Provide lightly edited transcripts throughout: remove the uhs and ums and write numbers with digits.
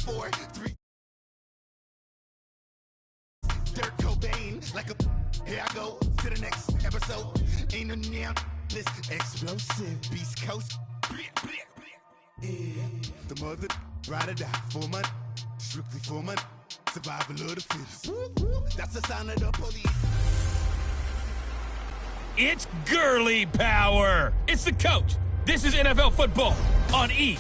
4, 3. Dirt Cobain, like a. Here I go to the next episode. Ain't no damn this explosive Beast Coast. Yeah. The mother ride or die for money, strictly for money. Survival of the fittest. That's the sign of the police. It's girly power. It's the coach. This is NFL football on EA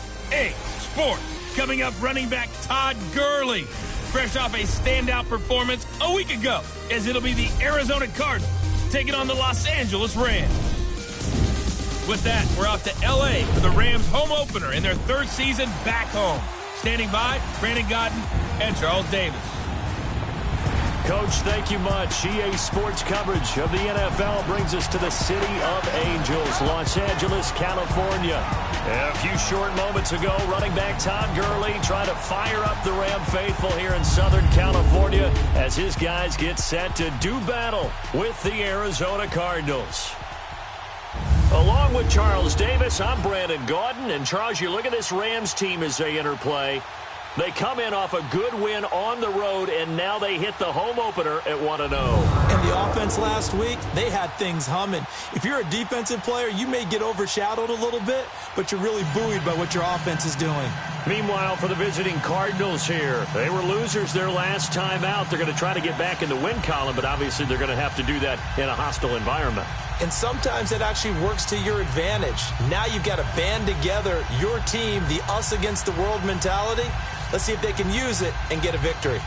Sports. Coming up, running back Todd Gurley, fresh off a standout performance a week ago, as it'll be the Arizona Cardinals taking on the Los Angeles Rams. With that, we're off to L.A. for the Rams home opener in their third season back home. Standing by, Brandon Godden and Charles Davis. Coach, thank you much. EA Sports coverage of the NFL brings us to the City of Angels, Los Angeles, California. A few short moments ago, running back Todd Gurley trying to fire up the Ram faithful here in Southern California as his guys get set to do battle with the Arizona Cardinals. Along with Charles Davis, I'm Brandon Gaudin. And Charles, you look at this Rams team as they interplay. They come in off a good win on the road, and now they hit the home opener at 1-0. And the offense last week, they had things humming. If you're a defensive player, you may get overshadowed a little bit, but you're really buoyed by what your offense is doing. Meanwhile, for the visiting Cardinals here, they were losers their last time out. They're going to try to get back in the win column, but obviously they're going to have to do that in a hostile environment. And sometimes it actually works to your advantage. Now you've got to band together your team, the us against the world mentality. Let's see if they can use it and get a victory.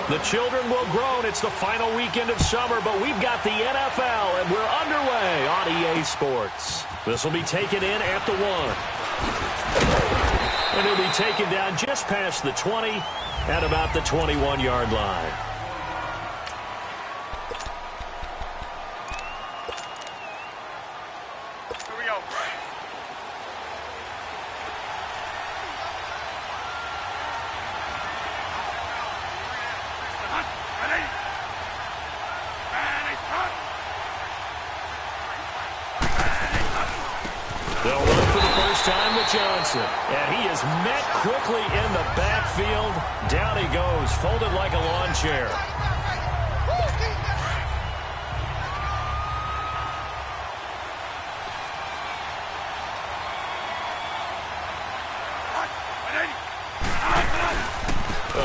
The children will groan. It's the final weekend of summer, but we've got the NFL, and we're underway on EA Sports. This will be taken in at the 1. And it'll be taken down just past the 20 at about the 21-yard line. Here we go. They'll run for the first time with Johnson. And he is met quickly in the backfield. Down he goes, folded like a lawn chair.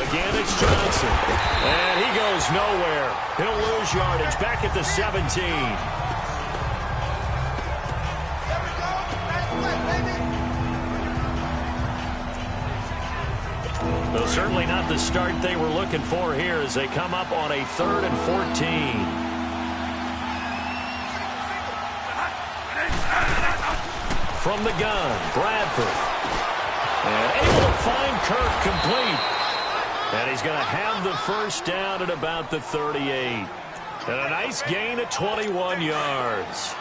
Again, it's Johnson. And he goes nowhere. He'll lose yardage back at the 17. Well, certainly not the start they were looking for here as they come up on a 3rd and 14. From the gun, Bradford. And able to find Kirk complete. And he's going to have the first down at about the 38. And a nice gain of 21 yards.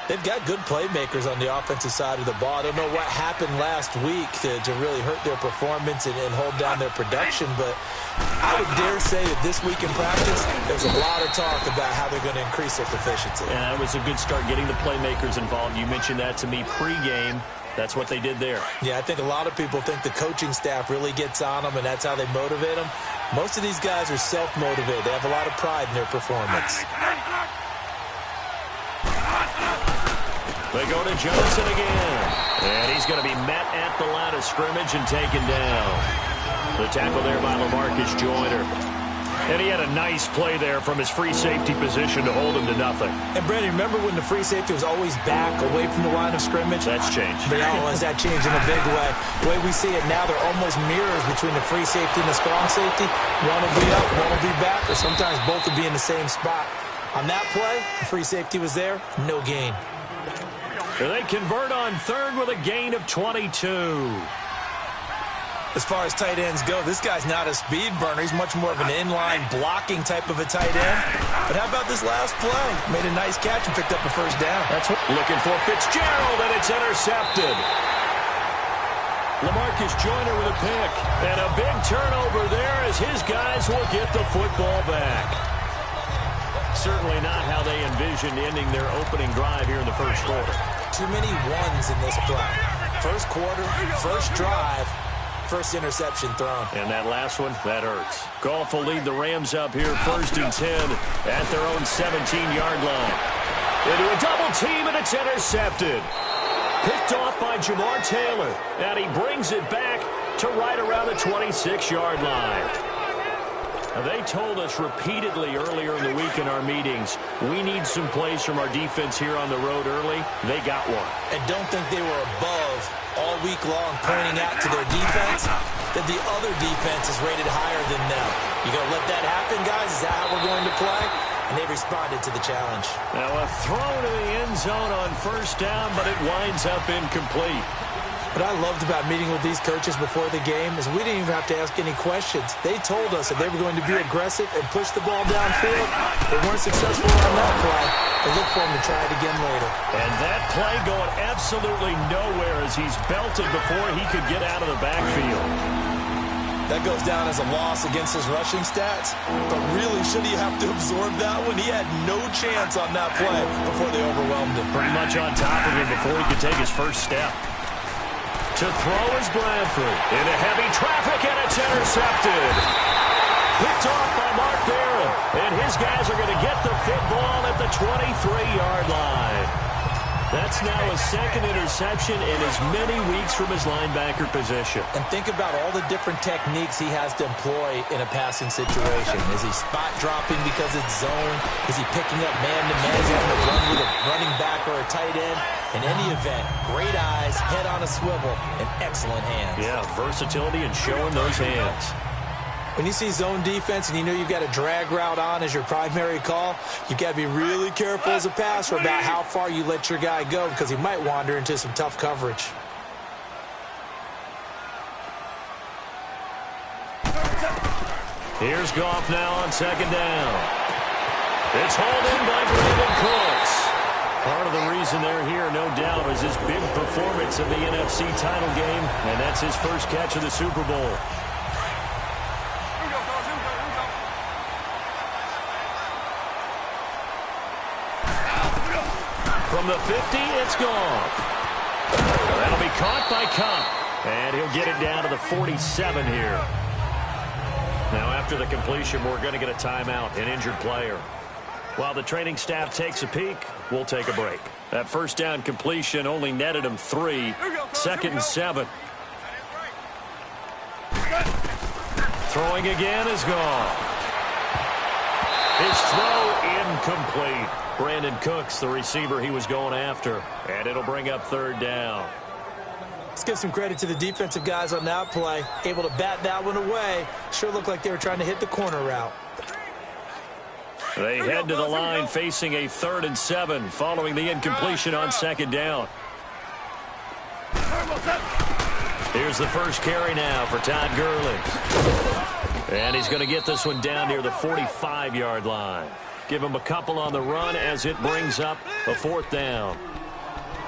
They've got good playmakers on the offensive side of the ball. I don't know what happened last week to really hurt their performance and hold down their production, but I would dare say that this week in practice, there's a lot of talk about how they're going to increase their proficiency. And that was a good start, getting the playmakers involved. You mentioned that to me pregame. That's what they did there. Yeah, I think a lot of people think the coaching staff really gets on them, and that's how they motivate them. Most of these guys are self-motivated. They have a lot of pride in their performance. They go to Johnson again. And he's going to be met at the line of scrimmage and taken down. The tackle there by LaMarcus Joyner. And he had a nice play there from his free safety position to hold him to nothing. And, Brandon, remember when the free safety was always back away from the line of scrimmage? That's changed. They always that changed in a big way. The way we see it now, they're almost mirrors between the free safety and the strong safety. One will be up, one will be back, or sometimes both will be in the same spot. On that play, the free safety was there, no gain. They convert on 3rd with a gain of 22. As far as tight ends go, this guy's not a speed burner. He's much more of an inline blocking type of a tight end. But how about this last play? Made a nice catch and picked up a first down. That's what looking for Fitzgerald, and it's intercepted. LaMarcus Joyner with a pick. And a big turnover there as his guys will get the football back. Certainly not how they envisioned ending their opening drive here in the first quarter. Too many ones in this play. First quarter, first drive, first interception thrown. And that last one, that hurts. Goff will lead the Rams up here 1st and 10 at their own 17-yard line. Into a double team, and it's intercepted. Picked off by Jamar Taylor. And he brings it back to right around the 26-yard line. They told us repeatedly earlier in the week in our meetings, we need some plays from our defense here on the road early. They got one. And don't think they were above all week long pointing out to their defense that the other defense is rated higher than them. You going to let that happen, guys? Is that how we're going to play? And they responded to the challenge. Now a throw to the end zone on 1st down, but it winds up incomplete. What I loved about meeting with these coaches before the game is we didn't even have to ask any questions. They told us that they were going to be aggressive and push the ball downfield. They weren't successful on that play. They look for him to try it again later. And that play going absolutely nowhere as he's belted before he could get out of the backfield. That goes down as a loss against his rushing stats. But really, should he have to absorb that one? He had no chance on that play before they overwhelmed him. Pretty much on top of him before he could take his first step. To throw is Bradford. Into heavy traffic, and it's intercepted. Picked off by Mark Barron. And his guys are going to get the football at the 23-yard line. That's now a 2nd interception in as many weeks from his linebacker position. And think about all the different techniques he has to employ in a passing situation. Is he spot dropping because it's zone? Is he picking up man-to-man? Is he having to run with a running back or a tight end? In any event, great eyes, head on a swivel, and excellent hands. Yeah, versatility and showing those hands. When you see zone defense and you know you've got a drag route on as your primary call, you've got to be really careful as a passer about how far you let your guy go because he might wander into some tough coverage. Here's Goff now on 2nd down. It's hauled in by Brandon Cooks. Part of the reason they're here, no doubt, is his big performance in the NFC title game, and that's his first catch of the Super Bowl. From the 50, it's gone. That'll be caught by Cup. And he'll get it down to the 47 here. Now, after the completion, we're going to get a timeout, an injured player. While the training staff takes a peek, we'll take a break. That first down completion only netted him 3. 2nd and 7. Throwing again is gone. His throw incomplete. Brandon Cooks, the receiver he was going after. And it'll bring up 3rd down. Let's give some credit to the defensive guys on that play. Able to bat that one away. Sure looked like they were trying to hit the corner route. They head to the line facing a 3rd and 7 following the incompletion on 2nd down. Here's the first carry now for Todd Gurley. And he's going to get this one down near the 45-yard line. Give him a couple on the run as it brings up a 4th down.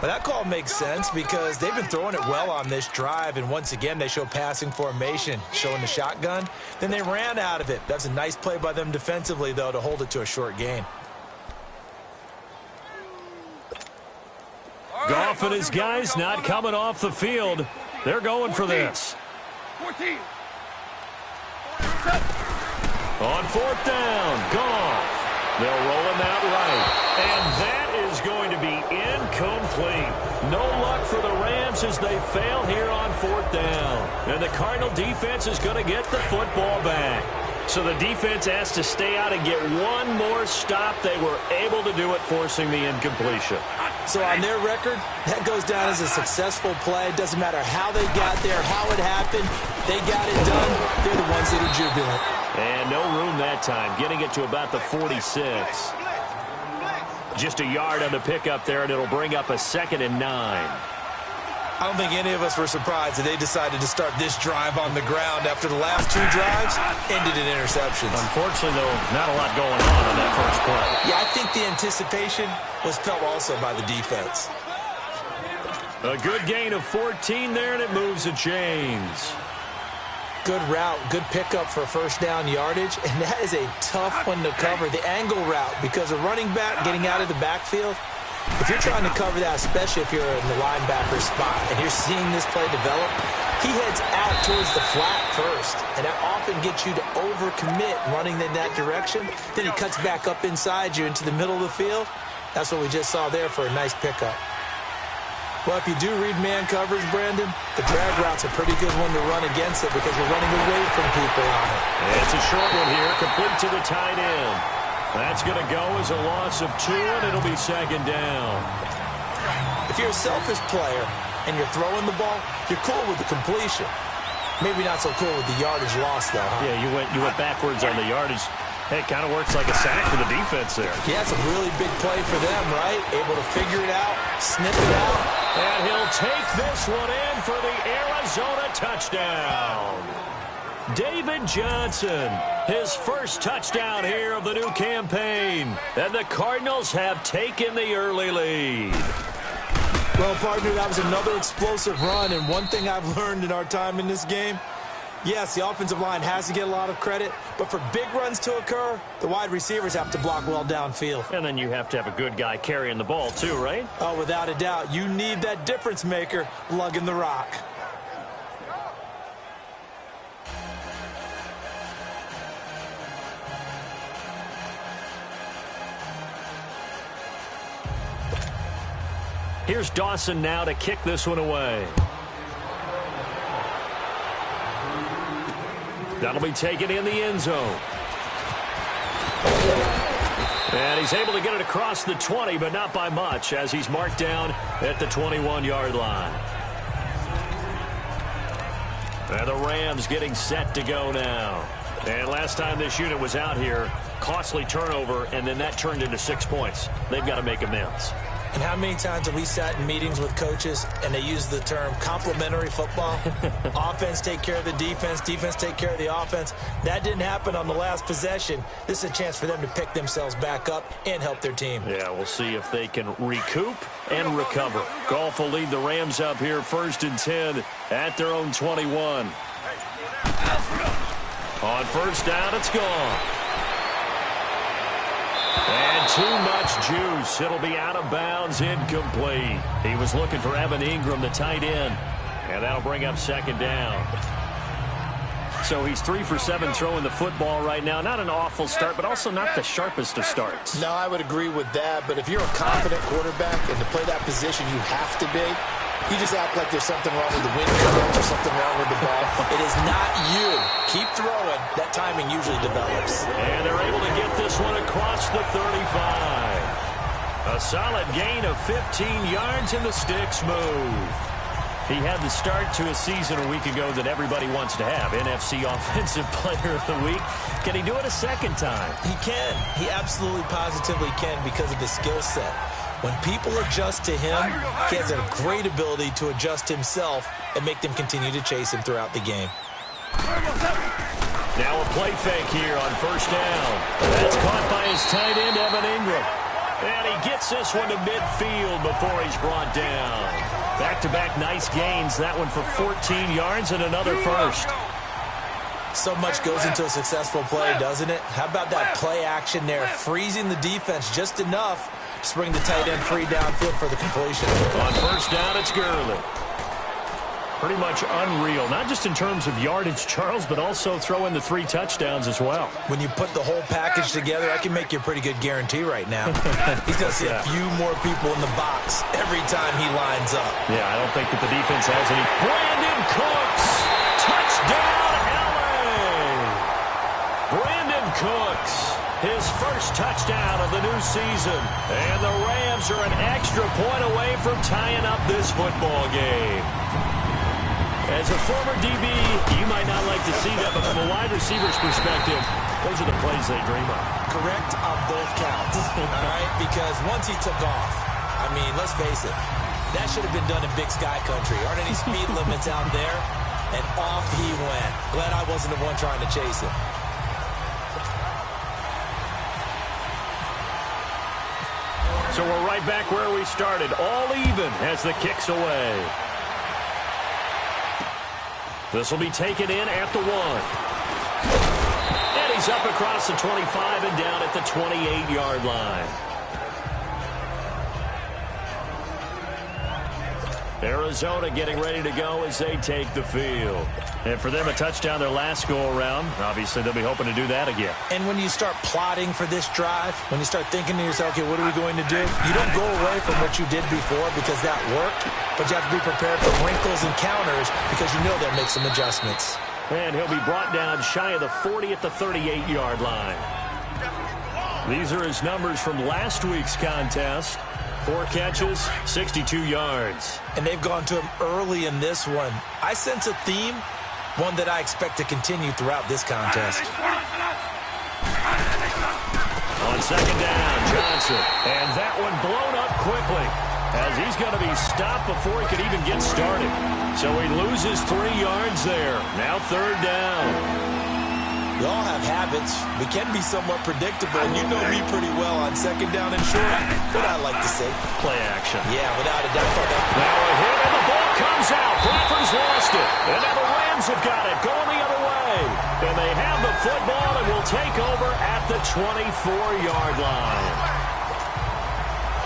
Well, that call makes sense because they've been throwing it well on this drive, and once again they show passing formation, showing the shotgun. Then they ran out of it. That's a nice play by them defensively, though, to hold it to a short gain. Goff and his guys not coming off the field. They're going for this. 14. On 4th down, Goff. They'll roll him out right. And that is going to be incomplete. No luck for the Rams as they fail here on 4th down. And the Cardinal defense is going to get the football back. So the defense has to stay out and get one more stop. They were able to do it, forcing the incompletion. So on their record, that goes down as a successful play. It doesn't matter how they got there, how it happened. They got it done. They're the ones that are jubilant. And no room that time, getting it to about the 46. Just a yard on the pickup there, and it'll bring up a 2nd and 9. I don't think any of us were surprised that they decided to start this drive on the ground after the last 2 drives ended in interceptions. Unfortunately, though, not a lot going on that first play. Yeah, I think the anticipation was felt also by the defense. A good gain of 14 there, and it moves the chains. Good route, good pickup for 1st down yardage, and that is a tough one to cover, the angle route, because a running back getting out of the backfield, if you're trying to cover that, especially if you're in the linebacker spot and you're seeing this play develop, he heads out towards the flat first, and that often gets you to overcommit running in that direction. Then he cuts back up inside you into the middle of the field. That's what we just saw there for a nice pickup. Well, if you do read man coverage, Brandon, the drag route's a pretty good one to run against it because you're running away from people on it. It's a short one here, complete to the tight end. That's going to go as a loss of 2, and it'll be 2nd down. If you're a selfish player and you're throwing the ball, you're cool with the completion. Maybe not so cool with the yardage loss, though, huh? Yeah, you went backwards on the yardage. Hey, it kind of works like a sack for the defense there. Yeah, it's a really big play for them, right? Able to figure it out, snip it out. And he'll take this one in for the Arizona touchdown. David Johnson, his first touchdown here of the new campaign. And the Cardinals have taken the early lead. Well, partner, that was another explosive run. And one thing I've learned in our time in this game, yes, the offensive line has to get a lot of credit, but for big runs to occur, the wide receivers have to block well downfield. And then you have to have a good guy carrying the ball too, right? Oh, without a doubt. You need that difference maker lugging the rock. Here's Dawson now to kick this one away. That'll be taken in the end zone. And he's able to get it across the 20, but not by much, as he's marked down at the 21-yard line. And the Rams getting set to go now. And last time this unit was out here, costly turnover, and then that turned into 6 points. They've got to make amends. And how many times have we sat in meetings with coaches and they use the term complementary football? Offense take care of the defense, defense take care of the offense. That didn't happen on the last possession. This is a chance for them to pick themselves back up and help their team. Yeah, we'll see if they can recoup and recover. Goff will lead the Rams up here 1st and 10 at their own 21. On 1st down, it's gone. And too much juice. It'll be out of bounds, incomplete. He was looking for Evan Ingram, the tight end. And that'll bring up 2nd down. So he's 3 for 7 throwing the football right now. Not an awful start, but also not the sharpest of starts. No, I would agree with that. But if you're a confident quarterback and to play that position you have to be, you just act like there's something wrong with the wind current or something wrong with the ball. It is not you. Keep throwing. That timing usually develops. And they're able to get this one across the 35. A solid gain of 15 yards, and the sticks move. He had the start to a season a week ago that everybody wants to have. NFC Offensive Player of the Week. Can he do it a second time? He can. He absolutely positively can because of his skill set. When people adjust to him, he has a great ability to adjust himself and make them continue to chase him throughout the game. Now a play fake here on first down. That's caught by his tight end, Evan Ingram. And he gets this one to midfield before he's brought down. Back-to-back nice gains. That one for 14 yards and another first. So much goes into a successful play, doesn't it? How about that play action there? Freezing the defense just enough to bring the tight end free downfield for the completion. On first down, it's Gurley. Pretty much unreal, not just in terms of yardage, Charles, but also throw in the 3 touchdowns as well. When you put the whole package together, I can make you a pretty good guarantee right now. He's going to see a few more people in the box every time he lines up. Yeah, I don't think that the defense has any. Brandon Cooks! Touchdown, LA! Brandon Cooks, his first touchdown of the new season. And the Rams are an extra point away from tying up this football game. As a former DB, you might not like to see that, but from a wide receiver's perspective, those are the plays they dream of. Correct on both counts, all right? Because once he took off, I mean, let's face it, that should have been done in Big Sky Country. Aren't any speed limits out there? And off he went. Glad I wasn't the one trying to chase him. So we're right back where we started, all even as the kick's away. This will be taken in at the 1. And he's up across the 25 and down at the 28-yard line. Arizona getting ready to go as they take the field. And for them, a touchdown their last go-around. Obviously, they'll be hoping to do that again. And when you start plotting for this drive, when you start thinking to yourself, okay, what are we going to do? You don't go away from what you did before because that worked, but you have to be prepared for wrinkles and counters because you know they'll make some adjustments. And he'll be brought down shy of the 40 at the 38-yard line. These are his numbers from last week's contest. 4 catches, 62 yards. And they've gone to him early in this one. I sense a theme, one that I expect to continue throughout this contest. On second down, Johnson. And that one blown up quickly as he's going to be stopped before he could even get started. So he loses 3 yards there. Now third down. We all have habits. We can be somewhat predictable, and you know me pretty well on second down and short. What I like to say. Play action. Yeah, without a doubt. Now a hit, and the ball comes out. Bradford's lost it. And now the Rams have got it, going the other way. And they have the football and will take over at the 24-yard line.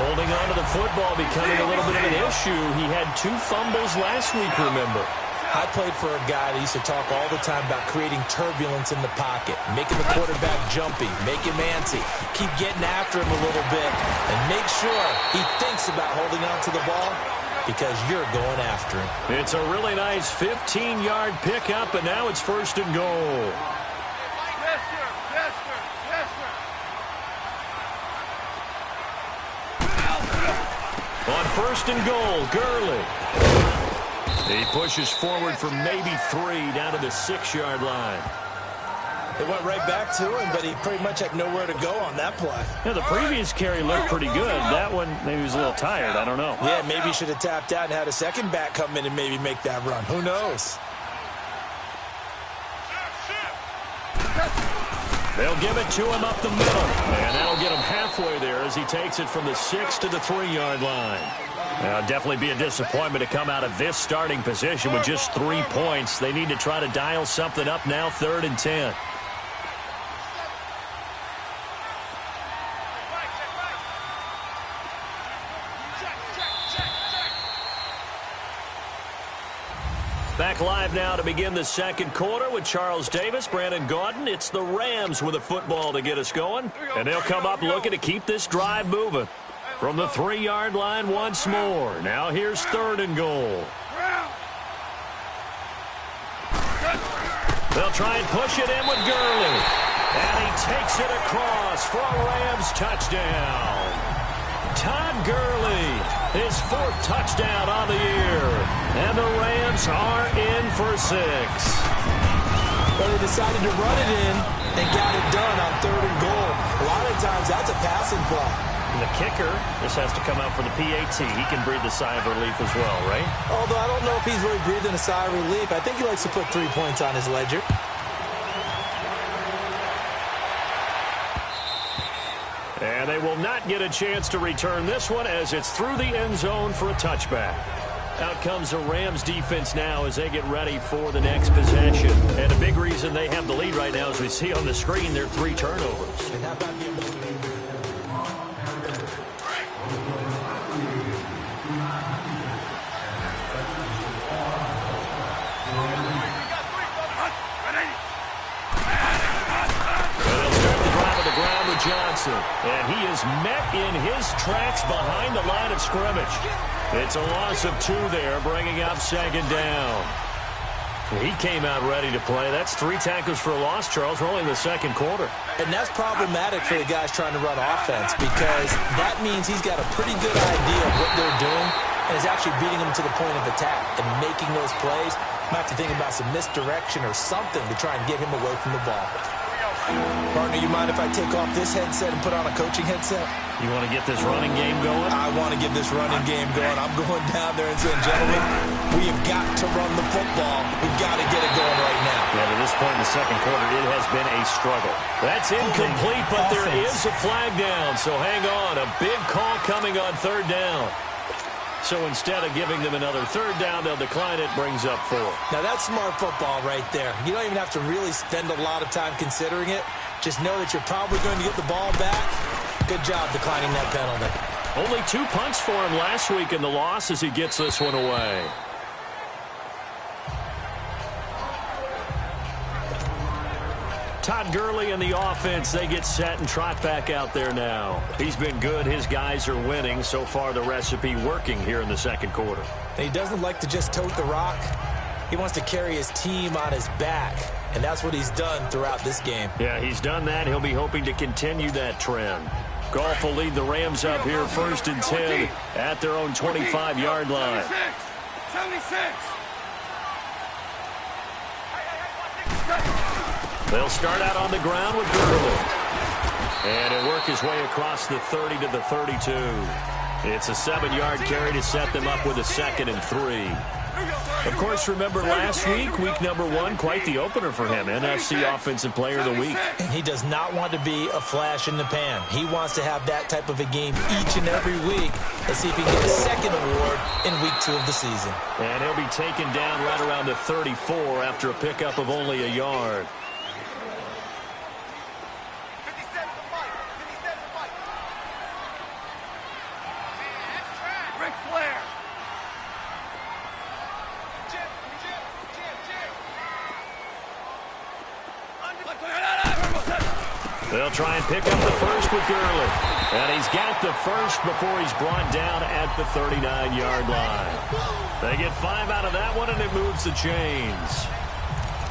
Holding on to the football becoming a little bit of an issue. He had 2 fumbles last week, remember. I played for a guy that used to talk all the time about creating turbulence in the pocket, making the quarterback jumpy, make him antsy, keep getting after him a little bit, and make sure he thinks about holding on to the ball because you're going after him. It's a really nice 15-yard pickup, and now it's first and goal. Yes, sir. Yes, sir. Yes, sir. On first and goal, Gurley. He pushes forward for maybe 3 down to the 6-yard line. It went right back to him, but he pretty much had nowhere to go on that play. Yeah, the previous carry looked pretty good. That one, maybe he was a little tired. I don't know. Yeah, maybe he should have tapped out and had a second back come in and maybe make that run. Who knows? They'll give it to him up the middle. And that'll get him halfway there as he takes it from the 6 to the 3-yard line. Now, definitely be a disappointment to come out of this starting position with just 3 points. They need to try to dial something up now, 3rd and 10. Back live now to begin the second quarter with Charles Davis, Brandon Gaudin. It's the Rams with a football to get us going. And they'll come up looking to keep this drive moving. From the 3-yard line once more. Now here's 3rd and goal. They'll try and push it in with Gurley. And he takes it across for a Rams touchdown. Todd Gurley, his 4th touchdown on the year. And the Rams are in for 6. Well, they decided to run it in and got it done on 3rd and goal. A lot of times that's a passing play. And the kicker, this has to come out for the PAT. He can breathe a sigh of relief as well, right? Although I don't know if he's really breathing a sigh of relief. I think he likes to put 3 points on his ledger. And they will not get a chance to return this one as it's through the end zone for a touchback. Out comes the Rams defense now as they get ready for the next possession. And a big reason they have the lead right now, as we see on the screen, their 3 turnovers. And how about the Johnson, and he is met in his tracks behind the line of scrimmage. It's a loss of 2 there, bringing up 2nd down. He came out ready to play. That's 3 tackles for a loss, Charles. We're only in the 2nd quarter. And that's problematic for the guys trying to run offense because that means he's got a pretty good idea of what they're doing and is actually beating them to the point of attack and making those plays. Might have to think about some misdirection or something to try and get him away from the ball. Partner, you mind if I take off this headset and put on a coaching headset? You want to get this running game going? I want to get this running game going. I'm going down there and saying, gentlemen, we have got to run the football. We've got to get it going right now. Yeah, to this point in the 2nd quarter, it has been a struggle. That's incomplete, but there is a flag down. So hang on, a big call coming on 3rd down. So instead of giving them another 3rd down, they'll decline it, brings up 4. Now that's smart football right there. You don't even have to really spend a lot of time considering it. Just know that you're probably going to get the ball back. Good job declining that penalty. Only 2 punts for him last week in the loss as he gets this one away. Todd Gurley and the offense, they get set and trot back out there now. He's been good. His guys are winning. So far, the recipe working here in the 2nd quarter. And he doesn't like to just tote the rock. He wants to carry his team on his back, and that's what he's done throughout this game. Yeah, he's done that. He'll be hoping to continue that trend. Goff will lead the Rams up here 1st and 10 at their own 25-yard line. 76. They'll start out on the ground with Gurley. And he'll work his way across the 30 to the 32. It's a 7-yard carry to set them up with a 2nd and 3. Of course, remember last week, week number 1, quite the opener for him. NFC Offensive Player of the Week. And he does not want to be a flash in the pan. He wants to have that type of a game each and every week. Let's see if he can get a 2nd award in week 2 of the season. And he'll be taken down right around the 34 after a pickup of only a yard. They'll try and pick up the first with Gurley. And he's got the first before he's brought down at the 39-yard line. They get 5 out of that one, and it moves the chains.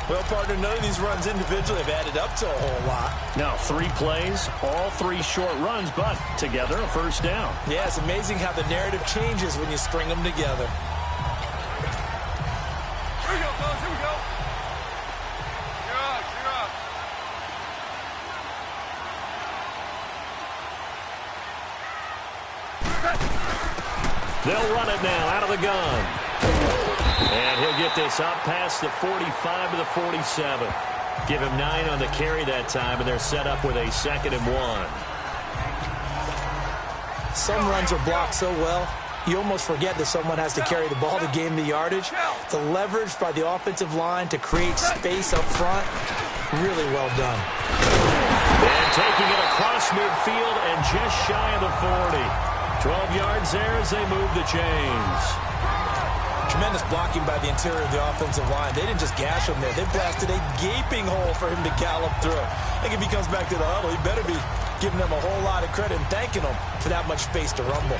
Well, partner, none of these runs individually have added up to a whole lot. Now, 3 plays, all 3 short runs, but together a 1st down. Yeah, it's amazing how the narrative changes when you string them together. Here we go, fellas. Here we go. You're up. You're up. They'll run it now out of the gun. And he'll get this up past the 45 to the 47. Give him 9 on the carry that time, and they're set up with a 2nd and 1. Some runs are blocked so well, you almost forget that someone has to carry the ball to gain the yardage. The leverage by the offensive line to create space up front, really well done. And taking it across midfield and just shy of the 40. 12 yards there as they move the chains. Tremendous blocking by the interior of the offensive line. They didn't just gash him there. They blasted a gaping hole for him to gallop through. I think if he comes back to the huddle, he better be giving them a whole lot of credit and thanking them for that much space to rumble.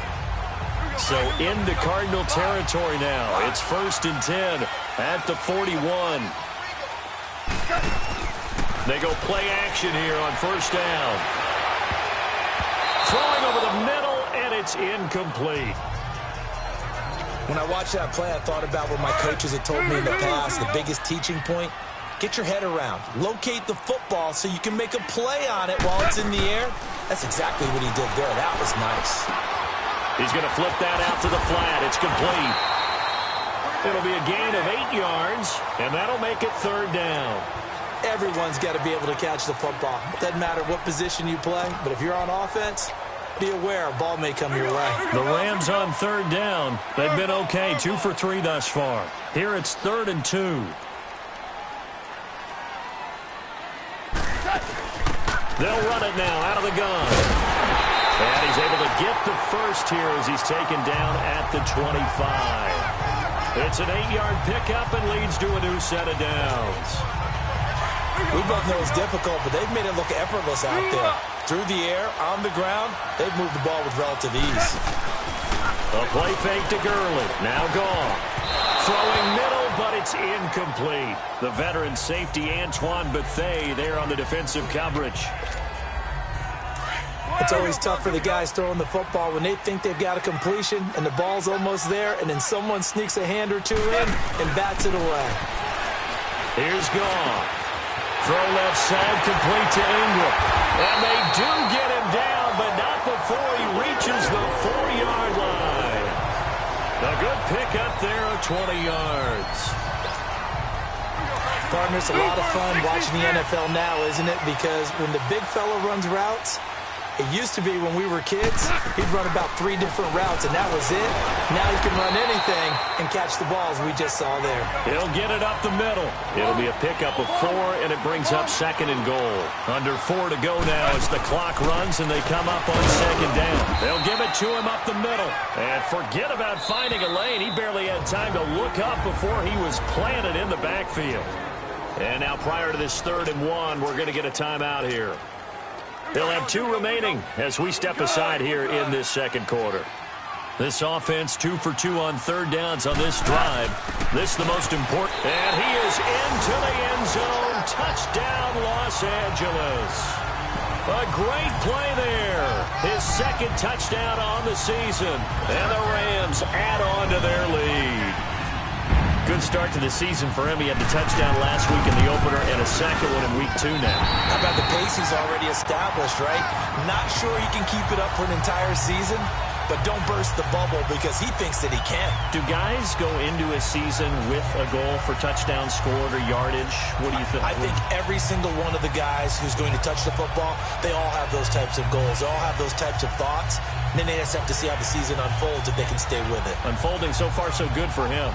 So into Cardinal territory now. It's 1st and 10 at the 41. They go play action here on 1st down. Throwing over the middle, and it's incomplete. When I watched that play, I thought about what my coaches had told me in the past. The biggest teaching point, get your head around. Locate the football so you can make a play on it while it's in the air. That's exactly what he did there. That was nice. He's going to flip that out to the flat. It's complete. It'll be a gain of 8 yards, and that'll make it 3rd down. Everyone's got to be able to catch the football. Doesn't matter what position you play, but if you're on offense, be aware a ball may come your way. The Rams on 3rd down. They've been okay, 2 for 3 thus far. Here it's 3rd and 2. They'll run it now out of the gun. And he's able to get the first here as he's taken down at the 25. It's an 8-yard pickup and leads to a new set of downs. We both know it's difficult, but they've made it look effortless out there. Through the air, on the ground, they've moved the ball with relative ease. A play fake to Gurley. Now gone. Throwing middle, but it's incomplete. The veteran safety Antoine Bethea there on the defensive coverage. It's always tough for the guys throwing the football when they think they've got a completion and the ball's almost there, and then someone sneaks a hand or two in and bats it away. Here's Goff. Throw left side, complete to Ingram. And they do get him down, but not before he reaches the 4-yard line. A good pickup there of 20 yards. Partner, it's a lot of fun watching the NFL now, isn't it? Because when the big fella runs routes, it used to be when we were kids, he'd run about 3 different routes, and that was it. Now he can run anything and catch the balls we just saw there. He'll get it up the middle. It'll be a pickup of 4, and it brings up 2nd and goal. Under 4 to go now as the clock runs, and they come up on 2nd down. They'll give it to him up the middle. And forget about finding a lane. He barely had time to look up before he was planted in the backfield. And now prior to this 3rd and 1, we're going to get a timeout here. They'll have 2 remaining as we step aside here in this 2nd quarter. This offense 2 for 2 on 3rd downs on this drive. This the most important. And he is into the end zone. Touchdown, Los Angeles. A great play there. His 2nd touchdown on the season. And the Rams add on to their lead. Good start to the season for him. He had the touchdown last week in the opener and a 2nd one in week 2 now. How about the pace he's already established, right? Not sure he can keep it up for an entire season, but don't burst the bubble because he thinks that he can. Do guys go into a season with a goal for touchdown scored or yardage? What do you think? I think every single one of the guys who's going to touch the football, they all have those types of goals. They all have those types of thoughts. And then they just have to see how the season unfolds if they can stay with it. Unfolding so far so good for him.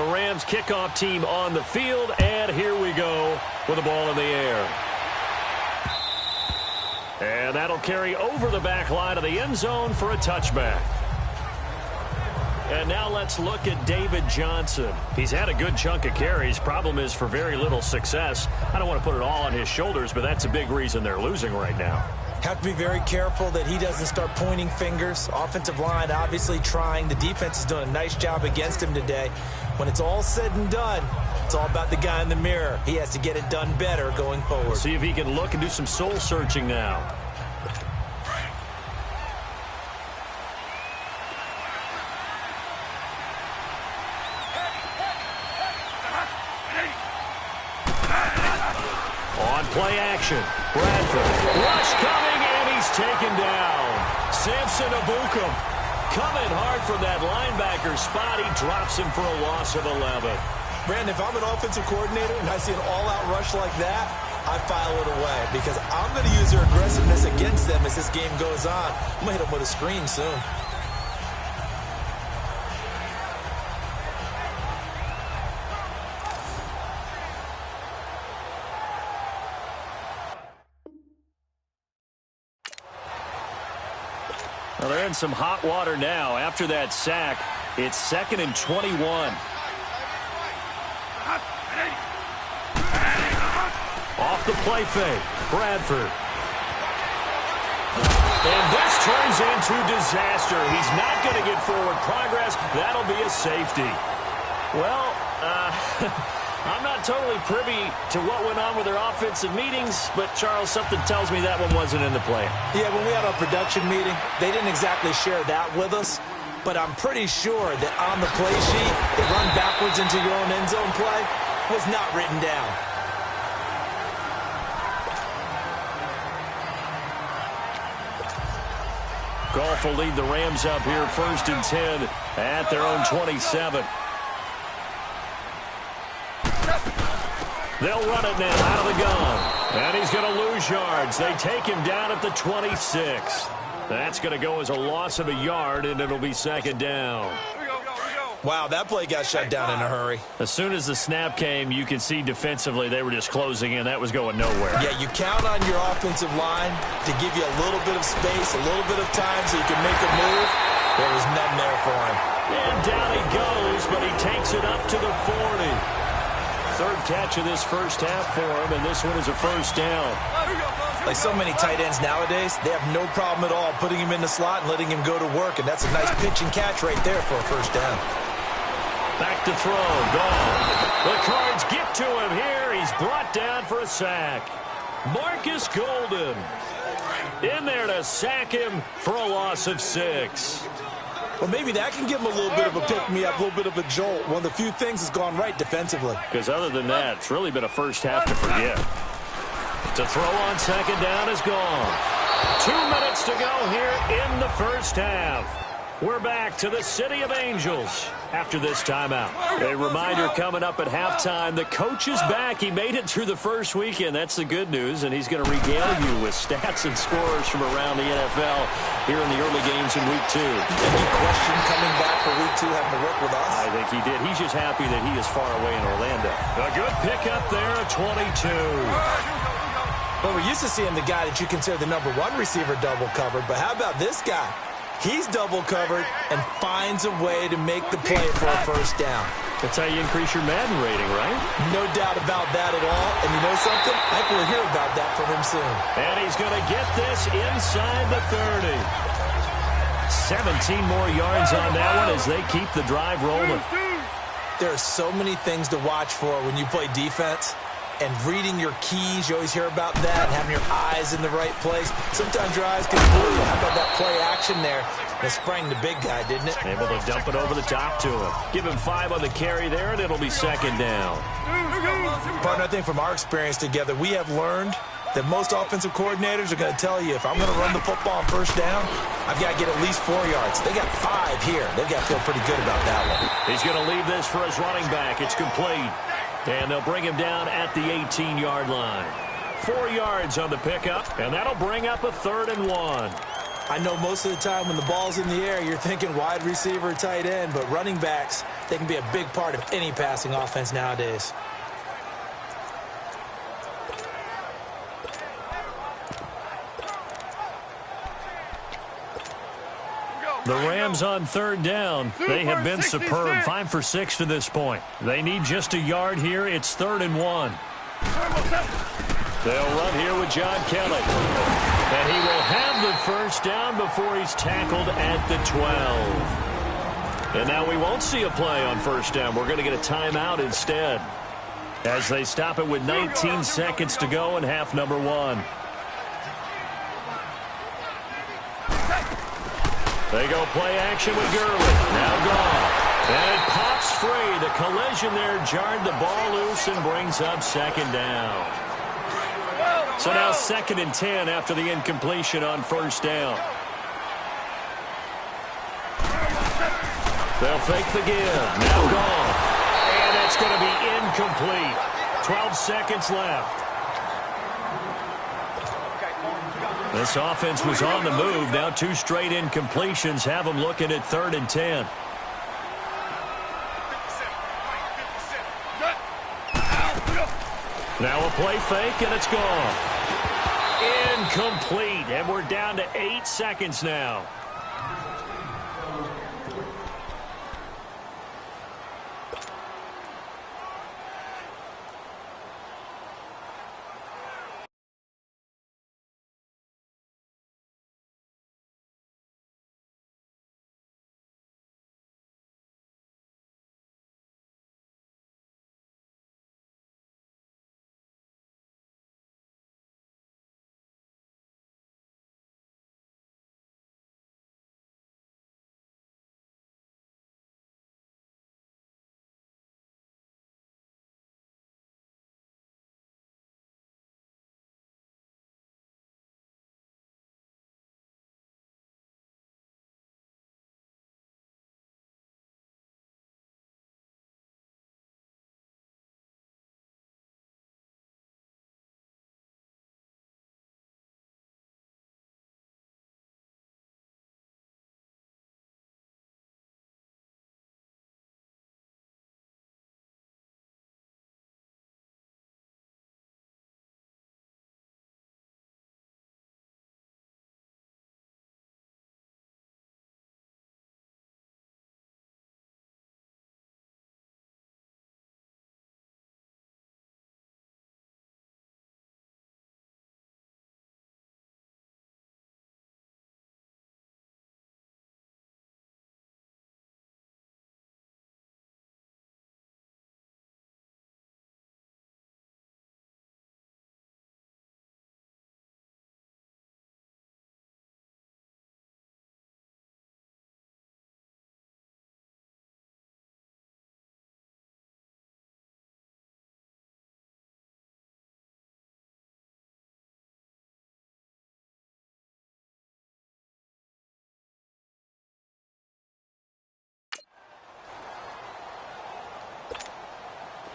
The Rams kickoff team on the field, and here we go with the ball in the air. And that'll carry over the back line of the end zone for a touchback. And now let's look at David Johnson. He's had a good chunk of carries. Problem is for very little success. I don't want to put it all on his shoulders, but that's a big reason they're losing right now. Have to be very careful that he doesn't start pointing fingers. Offensive line obviously trying. The defense is doing a nice job against him today. When it's all said and done, it's all about the guy in the mirror. He has to get it done better going forward. See if he can look and do some soul searching now. On play action, Bradford. Rush coming, and he's taken down. Samson Abukum coming hard from that linebacker spot. He drops him for a loss of 11. Brandon, if I'm an offensive coordinator and I see an all-out rush like that, I file it away because I'm going to use their aggressiveness against them as this game goes on. I'm going to hit them with a screen soon. Well, they're in some hot water now. After that sack, it's 2nd and 21. Off the play fake, Bradford. And this turns into disaster. He's not going to get forward progress. That'll be a safety. Well, I'm not totally privy to what went on with their offensive meetings, but, Charles, something tells me that one wasn't in the plan. Yeah, when we had our production meeting, they didn't exactly share that with us, but I'm pretty sure that on the play sheet, the run backwards into your own end zone play was not written down. Goff will lead the Rams up here 1st and 10 at their own 27. They'll run it now out of the gun. And he's going to lose yards. They take him down at the 26. That's going to go as a loss of a yard, and it'll be 2nd down. Wow, that play got shut down in a hurry. As soon as the snap came, you could see defensively they were just closing in. That was going nowhere. Yeah, you count on your offensive line to give you a little bit of space, a little bit of time so you can make a move. There was none there for him. And down he goes, but he takes it up to the 40. 3rd catch of this first half for him, and this one is a 1st down. Like so many tight ends nowadays, they have no problem at all putting him in the slot and letting him go to work, and that's a nice pitch and catch right there for a 1st down. Back to throw, gone. The Cards get to him here. He's brought down for a sack. Marcus Golden in there to sack him for a loss of 6. Well, maybe that can give him a little bit of a pick-me-up, a little bit of a jolt. One of the few things that's gone right defensively. Because other than that, it's really been a first half to forget. To throw on 2nd down is gone. 2 minutes to go here in the first half. We're back to the City of Angels after this timeout. A reminder coming up at halftime, the coach is back. He made it through the first weekend. That's the good news, and he's going to regale you with stats and scores from around the NFL here in the early games in Week 2. Any question coming back for Week 2 having to work with us? I think he did. He's just happy that he is far away in Orlando. A good pickup there at 22. Well, we're used to seeing the guy that you consider the #1 receiver double covered, but how about this guy? He's double covered and finds a way to make the play for a 1st down. That's how you increase your Madden rating, right? No doubt about that at all. And you know something? I think we'll hear about that from him soon. And he's going to get this inside the 30. 17 more yards on that one as they keep the drive rolling. There are so many things to watch for when you play defense. And reading your keys, you always hear about that, and having your eyes in the right place. Sometimes your eyes can fool you. How about that play action there? That sprang the big guy, didn't it? Able to dump it over the top to him. Give him 5 on the carry there, and it'll be 2nd down. Partner, I think from our experience together, we have learned that most offensive coordinators are going to tell you, if I'm going to run the football on 1st down, I've got to get at least 4 yards. They got 5 here. They've got to feel pretty good about that one. He's going to leave this for his running back. It's complete. And they'll bring him down at the 18-yard line. 4 yards on the pickup, and that'll bring up a 3rd and 1. I know most of the time when the ball's in the air, you're thinking wide receiver, tight end, but running backs, They can be a big part of any passing offense nowadays. The Rams on third down. They have been superb. 5 for 6 to this point. They need just a yard here. It's 3rd and 1. They'll run here with John Kelly. And he will have the first down before he's tackled at the 12. And now we won't see a play on first down. We're going to get a timeout instead, as they stop it with 19 seconds to go in half number 1. They go play action with Gurley. Now gone. And it pops free. The collision there jarred the ball loose and brings up 2nd down. So now 2nd and 10 after the incompletion on first down. They'll fake the give. Now gone. And it's going to be incomplete. 12 seconds left. This offense was on the move. Now 2 straight incompletions have them looking at 3rd and 10. Now a play fake, and it's gone. Incomplete, and we're down to 8 seconds now.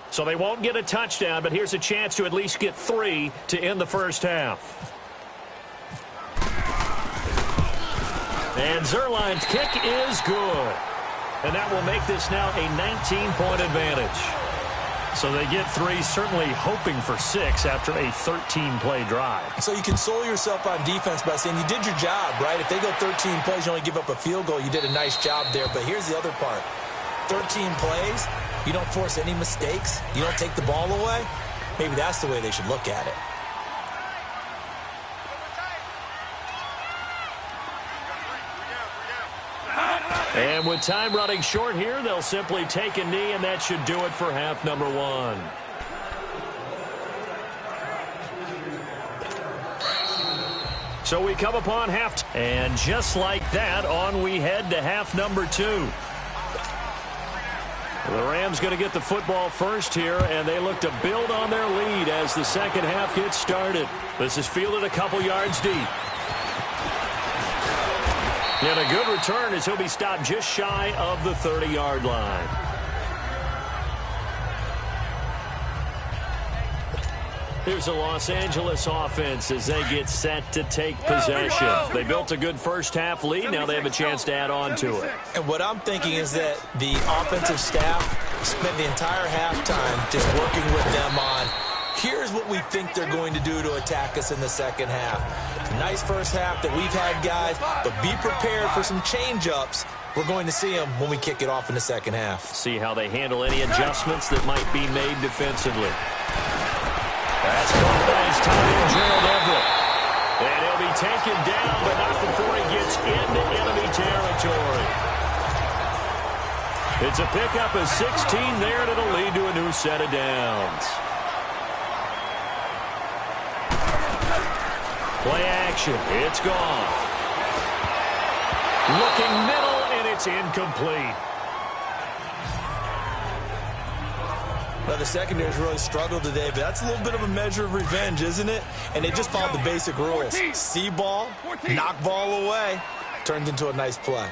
So they won't get a touchdown, but here's a chance to at least get 3 to end the first half. And Zerline's kick is good. And that will make this now a 19-point advantage. So they get 3, certainly hoping for 6 after a 13-play drive. So you console yourself on defense by saying you did your job, right? If they go 13 plays, you only give up a field goal, you did a nice job there. But here's the other part. 13 plays, you don't force any mistakes, you don't take the ball away. Maybe that's the way they should look at it. And with time running short here, they'll simply take a knee, and that should do it for half number 1. So we come upon half, and just like that, on we head to half number 2. The Rams going to get the football first here, and they look to build on their lead as the second half gets started. This is fielded a couple yards deep. And a good return as he'll be stopped just shy of the 30-yard line. Here's a Los Angeles offense as they get set to take possession. They built a good first-half lead. Now they have a chance to add on to it. And what I'm thinking is that the offensive staff spent the entire halftime just working with them on, here's what we think they're going to do to attack us in the second half. Nice first half that we've had, guys, but be prepared for some change-ups. We're going to see them when we kick it off in the second half. See how they handle any adjustments that might be made defensively. That's caught by his tight end, Gerald Everett. And he'll be taken down, but not before he gets into enemy territory. It's a pickup of 16 there, and it'll lead to a new set of downs. Play action. It's gone. Looking middle, and it's incomplete. Well, the secondary's really struggled today, but that's a little bit of a measure of revenge, isn't it? And they just followed the basic rules. See ball, knock ball away, turned into a nice play.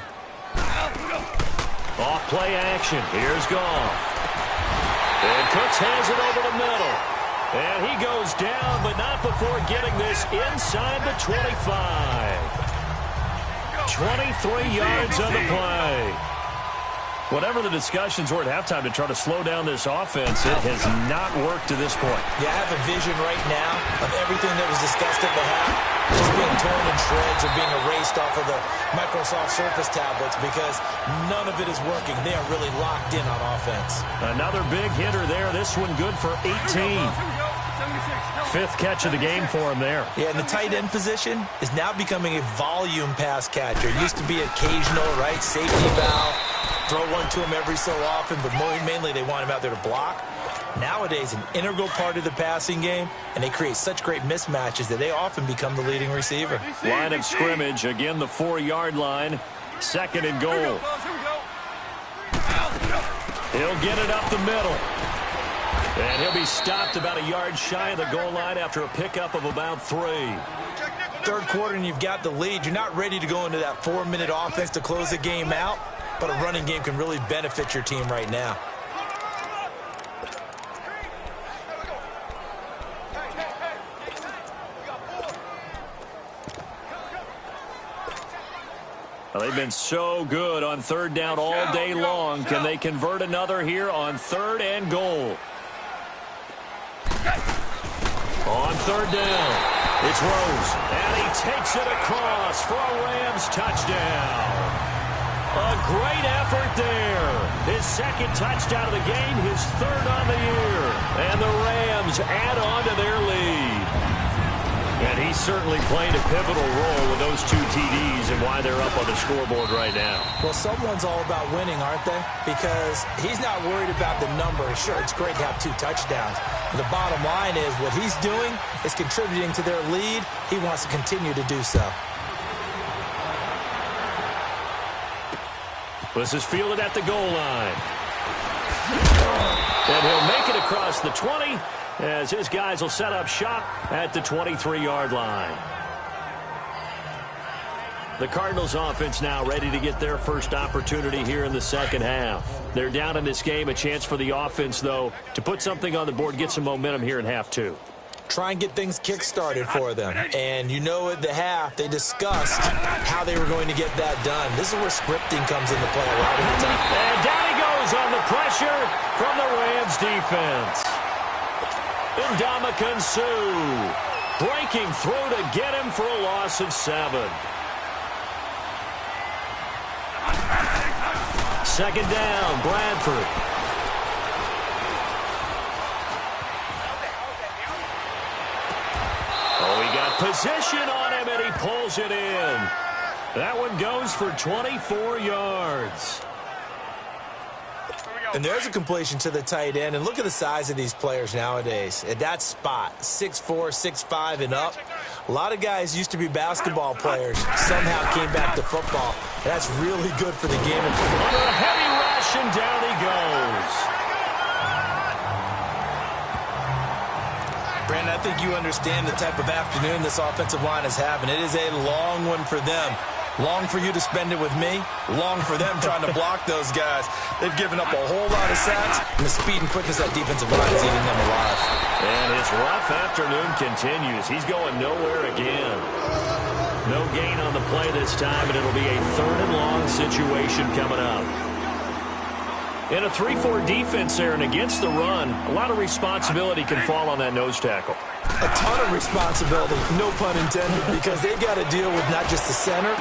Off play action. Here's Goff. And Cooks has it over the middle. And he goes down, but not before getting this inside the 25. 23 yards on the play. Whatever the discussions were at halftime to try to slow down this offense, it has not worked to this point. Yeah, I have a vision right now of everything that was discussed at the half just being torn in shreds or being erased off of the Microsoft Surface tablets because none of it is working. They are really locked in on offense. Another big hitter there. This one good for 18. Fifth catch of the game for him there. Yeah, and the tight end position is now becoming a volume pass catcher. It used to be occasional, right? Safety valve. Throw one to him every so often, but mainly they want him out there to block. Nowadays, an integral part of the passing game, and they create such great mismatches that they often become the leading receiver. Line of scrimmage, again the 4-yard line, second and goal. He'll get it up the middle. And he'll be stopped about a yard shy of the goal line after a pickup of about 3. Third quarter and you've got the lead. You're not ready to go into that 4-minute offense to close the game out. But a running game can really benefit your team right now. Well, they've been so good on third down all day long. Can they convert another here on third and goal? On third down, it's Rose. And he takes it across for a Rams touchdown. A great effort there. His second touchdown of the game, his third on the year. And the Rams add on to their lead. And he's certainly playing a pivotal role with those 2 TDs and why they're up on the scoreboard right now. Well, someone's all about winning, aren't they? Because he's not worried about the number. Sure, it's great to have 2 touchdowns. But the bottom line is what he's doing is contributing to their lead. He wants to continue to do so. This is fielded at the goal line. And he'll make it across the 20 as his guys will set up shop at the 23-yard line. The Cardinals offense now ready to get their first opportunity here in the second half. They're down in this game. A chance for the offense, though, to put something on the board, get some momentum here in half 2. Try and get things kick-started for them. And you know at the half, they discussed how they were going to get that done. This is where scripting comes into play a lot of the time. And down he goes on the pressure from the Rams defense. Ndamukong Suh breaking through to get him for a loss of 7. Second down, Bradford. Oh, he got position on him, and he pulls it in. That one goes for 24 yards. And there's a completion to the tight end. And look at the size of these players nowadays. At that spot, 6'4", 6'5", and up. A lot of guys used to be basketball players. Somehow came back to football. And that's really good for the game. Under a heavy rush, and down he goes. Brandon, I think you understand the type of afternoon this offensive line is having. It is a long one for them. Long for you to spend it with me. Long for them trying to block those guys. They've given up a whole lot of sacks, and the speed and quickness of that defensive line is eating them alive. And his rough afternoon continues. He's going nowhere again. No gain on the play this time, and it'll be a 3rd and long situation coming up. In a 3-4 defense there and against the run, a lot of responsibility can fall on that nose tackle. A ton of responsibility, no pun intended, because they've got to deal with not just the center,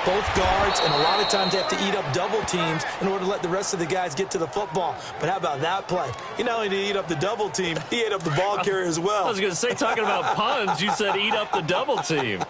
both guards, and a lot of times they have to eat up double teams in order to let the rest of the guys get to the football. But how about that play? He not only did he eat up the double team, he ate up the ball carrier as well. I was going to say, talking about puns, you said eat up the double team.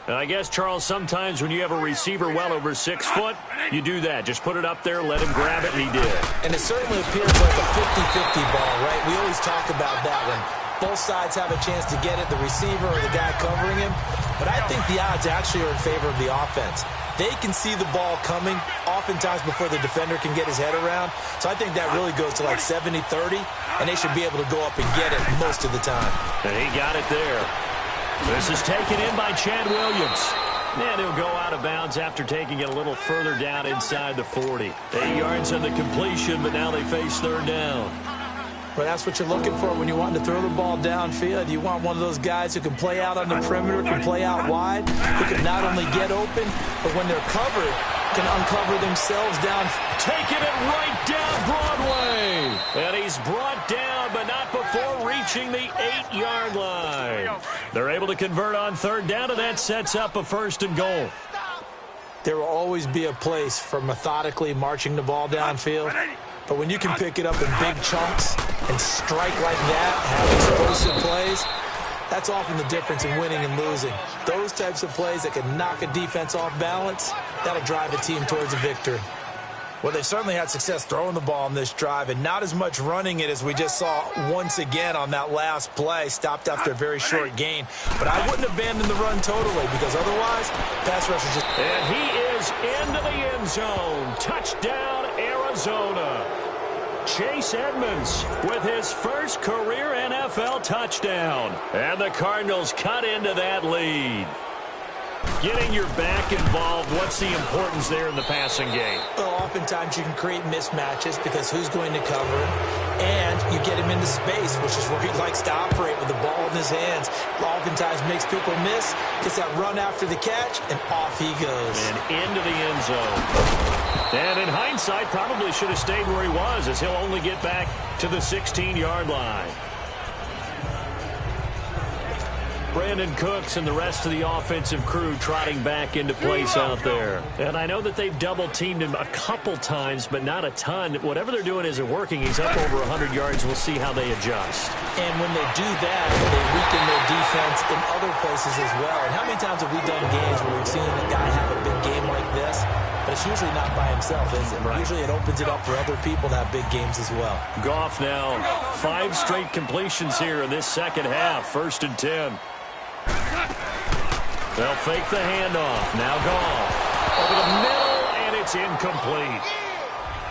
And I guess, Charles, sometimes when you have a receiver well over 6 foot, you do that. Just put it up there, let him grab it, and he did. And it certainly appears like a 50-50 ball, right? We always talk about that when both sides have a chance to get it, the receiver or the guy covering him. But I think the odds actually are in favor of the offense. They can see the ball coming oftentimes before the defender can get his head around. So I think that really goes to like 70-30, and they should be able to go up and get it most of the time. And he got it there. This is taken in by Chad Williams. And he'll go out of bounds after taking it a little further down inside the 40. 8 yards on the completion, but now they face 3rd down. Well, that's what you're looking for when you want to throw the ball downfield. You want one of those guys who can play out on the perimeter, can play out wide, who can not only get open, but when they're covered, can uncover themselves down. Taking it right down Broadway. And he's brought down, but not before reaching the 8-yard line. They're able to convert on 3rd down, and that sets up a 1st and goal. There will always be a place for methodically marching the ball downfield. But when you can pick it up in big chunks and strike like that, have explosive plays, that's often the difference in winning and losing. Those types of plays that can knock a defense off balance, that'll drive a team towards a victory. Well, they've certainly had success throwing the ball on this drive, and not as much running it as we just saw once again on that last play, stopped after a very short gain. But I wouldn't abandon the run totally, because otherwise, pass rush is just... And he is into the end zone. Touchdown, Arizona. Chase Edmonds with his first career NFL touchdown. And the Cardinals cut into that lead. Getting your back involved, what's the importance there in the passing game? Well, oftentimes you can create mismatches because who's going to cover him, and you get him into space, which is where he likes to operate with the ball in his hands. Oftentimes makes people miss, gets that run after the catch, and off he goes. And into the end zone. And in hindsight, probably should have stayed where he was, as he'll only get back to the 16-yard line. Brandon Cooks and the rest of the offensive crew trotting back into place out there. And I know that they've double-teamed him a couple times, but not a ton. Whatever they're doing isn't working. He's up over 100 yards. We'll see how they adjust. And when they do that, they weaken their defense in other places as well. And how many times have we done games where we've seen a guy have a big game like this? But it's usually not by himself, is it? Right. Usually it opens it up for other people to have big games as well. Goff now, 5 straight completions here in this second half. 1st and 10. They'll fake the handoff. Now Goff over the middle, and it's incomplete.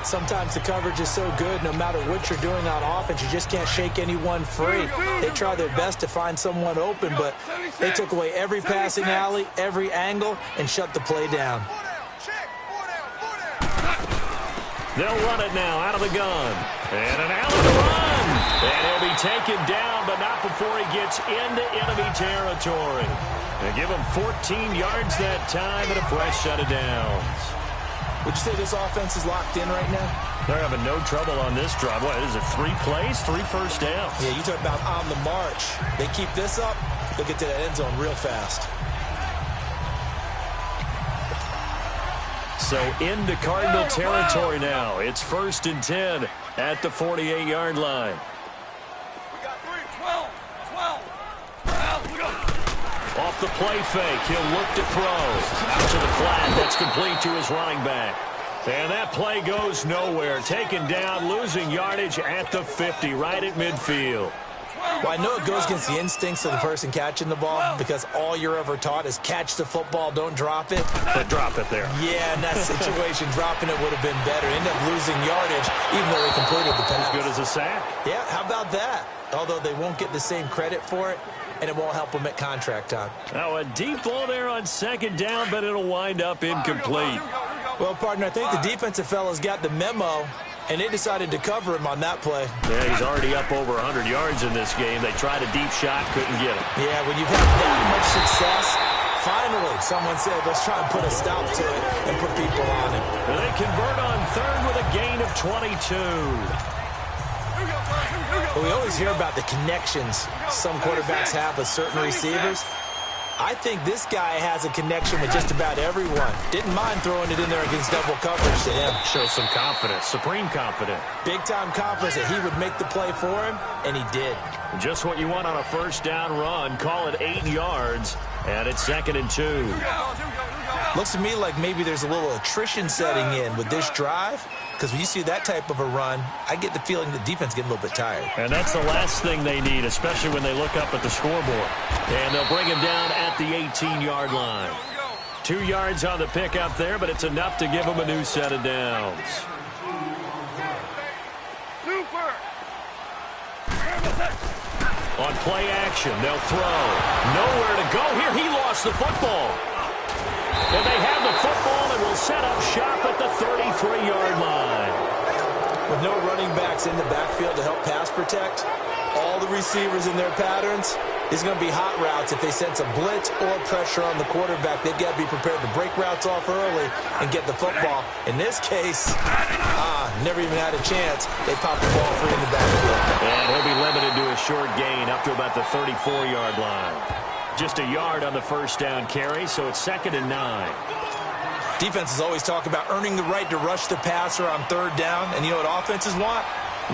Sometimes the coverage is so good, no matter what you're doing on offense, you just can't shake anyone free. They try their best to find someone open, but they took away every passing alley, every angle, and shut the play down. They'll run it now out of the gun. And an alley to run. And he'll be taken down, but not before he gets into enemy territory. They give him 14 yards that time and a fresh set of downs. Would you say this offense is locked in right now? They're having no trouble on this drive. What, is it 3 plays, 3 first downs? Yeah, you talk about on the march. They keep this up, they'll get to that end zone real fast. So into Cardinal territory now. It's 1st and 10 at the 48-yard line. We got 3, 12, 12. We go. Off the play fake, he'll look to throw. Out to the flat, that's complete to his running back. And that play goes nowhere. Taken down, losing yardage at the 50, right at midfield. Well, I know it goes against the instincts of the person catching the ball because all you're ever taught is catch the football, don't drop it. But drop it there. Yeah, in that situation, dropping it would have been better. End up losing yardage, even though they completed the pass. As good as a sack. Yeah, how about that? Although they won't get the same credit for it, and it won't help him at contract time. Now a deep ball there on second down, but it'll wind up incomplete. Well, partner, I think the defensive fellas got the memo, and they decided to cover him on that play. Yeah, he's already up over 100 yards in this game. They tried a deep shot, couldn't get it. Yeah, when you've had that much success, finally someone said, let's try and put a stop to it and put people on him. And they convert on third with a gain of 22. Well, we always hear about the connections some quarterbacks have with certain receivers. I think this guy has a connection with just about everyone. Didn't mind throwing it in there against double coverage to him. Shows some confidence, supreme confidence. Big-time confidence that he would make the play for him, and he did. Just what you want on a first down run. Call it 8 yards, and it's 2nd and 2. Looks to me like maybe there's a little attrition setting in with this drive, because when you see that type of a run, I get the feeling the defense getting a little bit tired. And that's the last thing they need, especially when they look up at the scoreboard. And they'll bring him down at the 18-yard line. 2 yards on the pickup there, but it's enough to give him a new set of downs. Super. On play action, they'll throw. Nowhere to go here. He lost the football. And they have the football and will set up shop at the 33-yard line. With no running backs in the backfield to help pass protect, all the receivers in their patterns, is going to be hot routes if they sense a blitz or pressure on the quarterback. They've got to be prepared to break routes off early and get the football. In this case, never even had a chance. They popped the ball free in the backfield. And he'll be limited to a short gain up to about the 34-yard line. Just a yard on the first down carry, so it's 2nd and 9. Defenses always talk about earning the right to rush the passer on third down. And you know what offenses want?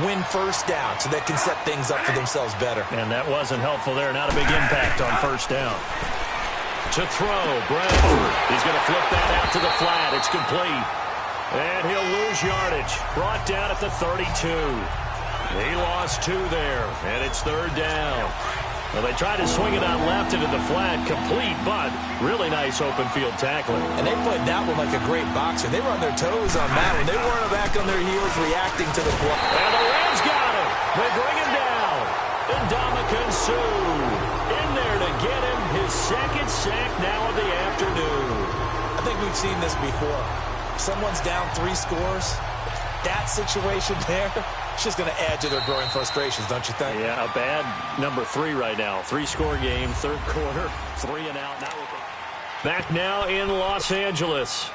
Win first down so they can set things up for themselves better. And that wasn't helpful there. Not a big impact on first down. To throw, Bradford. He's going to flip that out to the flat. It's complete. And he'll lose yardage. Brought down at the 32. He lost 2 there, and it's 3rd down. Well, they tried to swing it out left into the flat, complete, but really nice open field tackling. And they played that one like a great boxer. They were on their toes on that one. They weren't back on their heels reacting to the play. And the Rams got him. They bring him down. And Ndamukong Suh in there to get him his 2nd sack now of the afternoon. I think we've seen this before. Someone's down 3 scores. That situation there, it's just going to add to their growing frustrations, don't you think? Yeah, a bad number 3 right now. 3-score game, 3rd quarter, 3 and out. Back now in Los Angeles.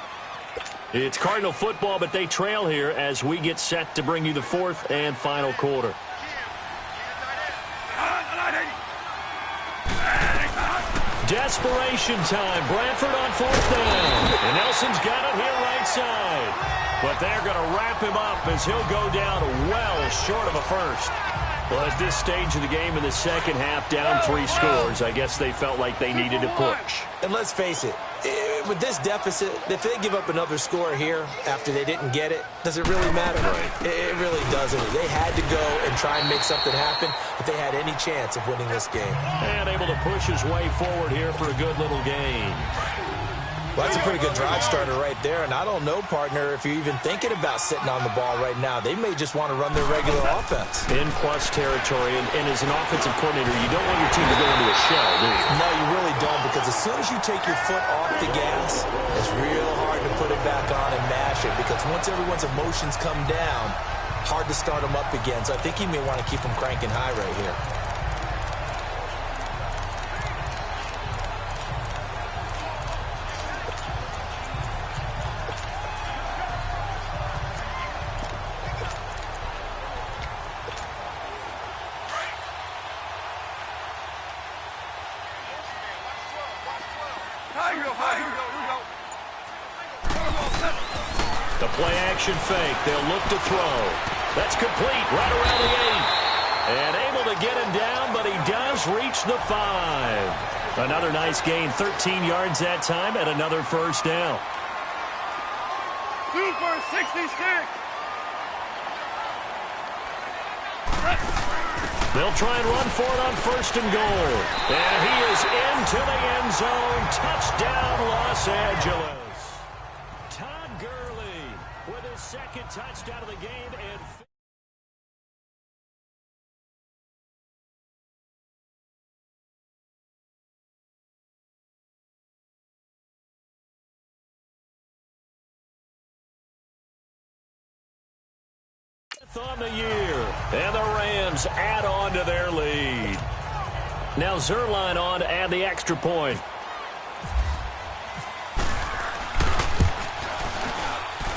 It's Cardinal football, but they trail here as we get set to bring you the 4th and final quarter. Desperation time. Bradford on 4th down. And Nelson's got it here right side. But they're going to wrap him up as he'll go down well short of a first. Well, at this stage of the game in the second half, down 3 scores, I guess they felt like they needed to push. And let's face it, with this deficit, if they give up another score here after they didn't get it, does it really matter? Right. It really doesn't. They had to go and try and make something happen if they had any chance of winning this game. And able to push his way forward here for a good little gain. Well, that's a pretty good drive starter right there, and I don't know, partner, if you're even thinking about sitting on the ball right now. They may just want to run their regular offense. In plus territory, and as an offensive coordinator, you don't want your team to go into a shell, do you? No, you really don't, because as soon as you take your foot off the gas, it's real hard to put it back on and mash it, because once everyone's emotions come down, hard to start them up again. So I think you may want to keep them cranking high right here. The play-action fake. They'll look to throw. That's complete right around the 8. And able to get him down, but he does reach the 5. Another nice gain, 13 yards that time, and another first down. Super 66. They'll try and run for it on 1st and goal. And he is into the end zone. Touchdown, Los Angeles. Todd Gurley with his 2nd touchdown of the game. And 4th on the year. And the Rams add on to their lead. Now Zerline on to add the extra point.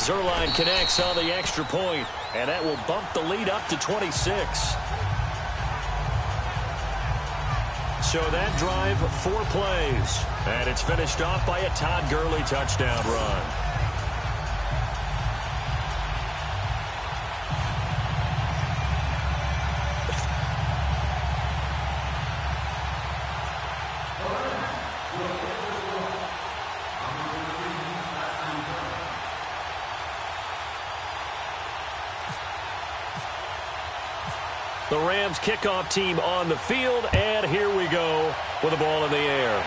Zerline connects on the extra point, and that will bump the lead up to 26. So that drive, 4 plays. And it's finished off by a Todd Gurley touchdown run. The Rams kickoff team on the field, and here we go with the ball in the air.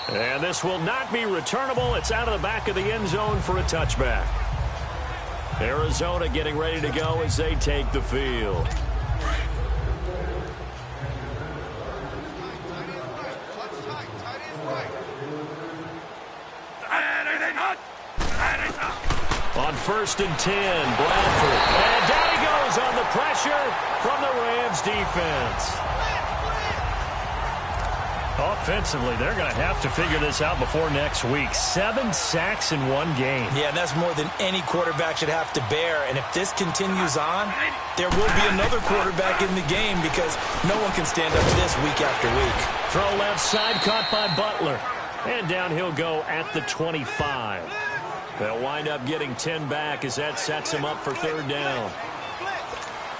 And this will not be returnable. It's out of the back of the end zone for a touchback. Arizona getting ready to go as they take the field. On 1st and 10, Bradford. And down he goes on the pressure from the Rams defense. Offensively, they're going to have to figure this out before next week. 7 sacks in 1 game. Yeah, and that's more than any quarterback should have to bear. And if this continues on, there will be another quarterback in the game because no one can stand up to this week after week. Throw left side, caught by Butler. And down he'll go at the 25. They'll wind up getting 10 back as that sets them up for 3rd down.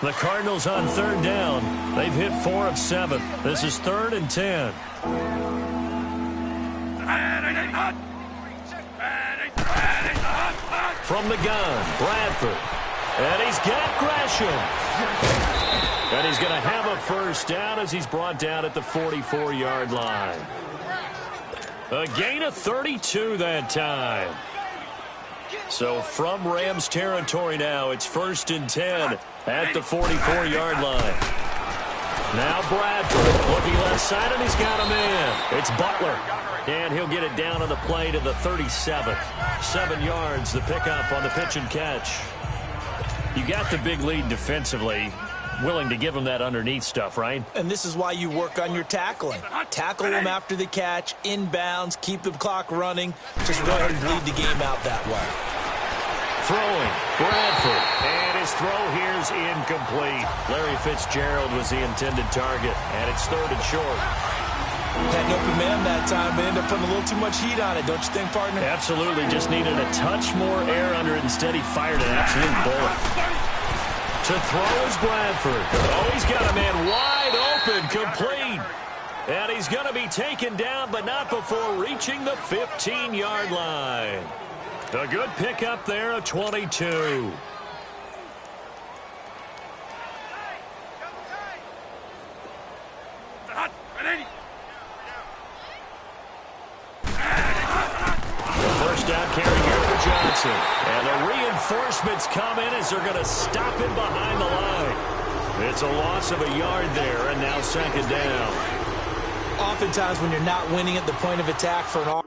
The Cardinals on 3rd down. They've hit 4 of 7. This is 3rd and 10. From the gun, Bradford. And he's got Gresham. And he's going to have a 1st down as he's brought down at the 44-yard line. A gain of 32 that time. So from Rams territory now, it's 1st and 10 at the 44-yard line. Now Bradford looking left side, and he's got a man. It's Butler. And he'll get it down on the play to the 37. 7 yards, the pickup on the pitch and catch. You got the big lead defensively. Willing to give him that underneath stuff, right? And this is why you work on your tackling. Tackle him after the catch, inbounds, keep the clock running. Just go ahead and bleed the game out that way. Throwing, Bradford, and his throw here's incomplete. Larry Fitzgerald was the intended target, and it's 3rd and short. Had an open man that time, but ended up putting a little too much heat on it, don't you think, partner? Absolutely, just needed a touch more air under it. Instead, he fired an absolute bullet. To throw is Bradford. Oh, he's got a man wide open, complete. And he's going to be taken down, but not before reaching the 15-yard line. A good pickup there, a 22. First down carry here for Johnson. And the reinforcements come in as they're going to stop him behind the line. It's a loss of a yard there, and now 2nd down. Oftentimes when you're not winning at the point of attack for an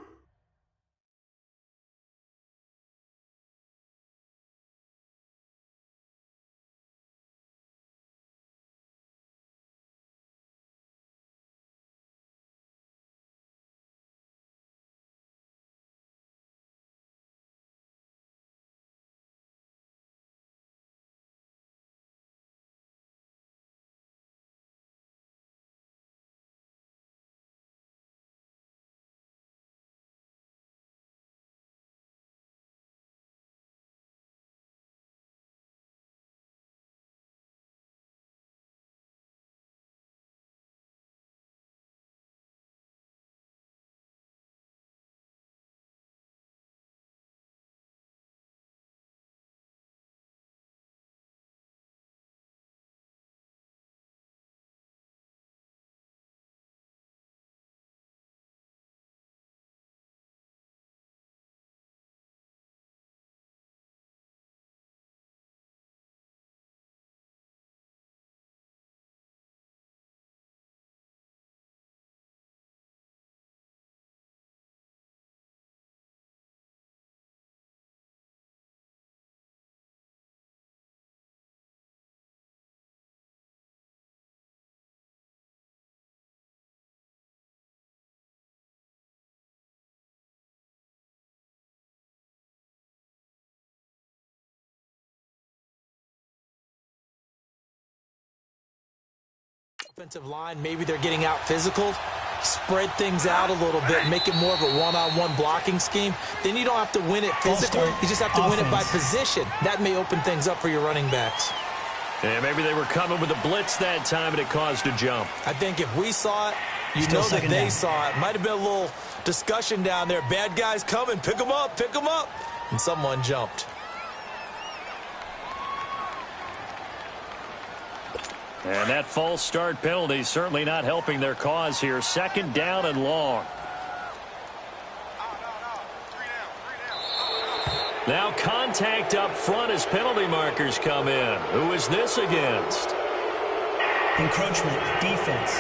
offensive line, maybe they're getting out physical, spread things out a little bit, make it more of a one-on-one blocking scheme. Then you don't have to win it physically. You just have to win it by position. That may open things up for your running backs. And maybe they were coming with a blitz that time, and it caused a jump. I think if we saw it, you know that they saw it. Might have been a little discussion down there. Bad guys coming. Pick them up. Pick them up. And someone jumped. And that false start penalty certainly not helping their cause here. 2nd down and long. Now contact up front as penalty markers come in. Who is this against? Encroachment, defense.